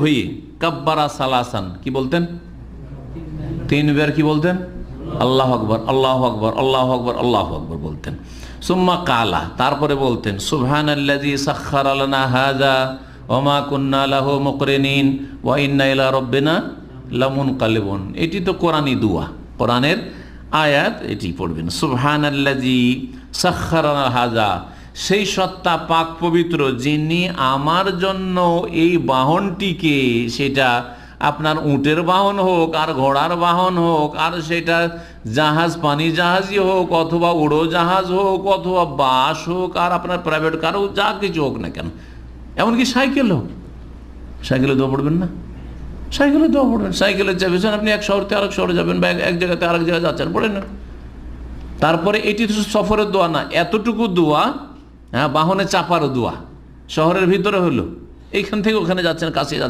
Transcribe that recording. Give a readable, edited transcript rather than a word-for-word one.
হয়ে কাব্বারা সালাসান, কি বলতেন? তিনবার কি বলতেন? আল্লাহ আকবর, আল্লাহ আকবর, আল্লাহ আকবর, আল্লাহ আকবর বলতেন। সুম্মা কালা, তারপরে বলতেন সুবহানাল্লাযী সাখখারা লানা হাযা ওয়া মা কুন্না লাহু মুকরিনিন ওয়া ইন্না ইলা রাব্বিনা লামুনকালিবুন। এটি তো কোরআনী দোয়া, কোরআনের আয়াত, এটি পড়বেন। সুবহানাল্লাযী সাখখারা লানা হাযা, সেই সত্তা পাক পবিত্র যিনি আমার জন্য এই বাহনটিকে, সেটা আপনার উটের বাহন হোক আর ঘোড়ার বাহন হোক আর সেটা জাহাজ, পানি জাহাজই হোক অথবা উড়োজাহাজ হোক অথবা বাস হোক আর আপনার প্রাইভেট কার হোক, যা কিছু হোক না কেন, এমনকি সাইকেল হোক, সাইকেলে দোয়া পড়বেন না? সাইকেলে দোয়া পড়বেন। সাইকেলে চাপিয়েছেন আপনি এক শহর থেকে আরেক শহরে যাবেন বা এক জায়গাতে আরেক জায়গায় যাচ্ছেন, পড়েন না। তারপরে এটি তো সফরের দোয়া না, এতটুকু দোয়া, হ্যাঁ, বাহনে চাপারও দোয়া, শহরের ভিতরে হলো, এইখান থেকে ওখানে যাচ্ছেন, কাছে যাচ্ছেন,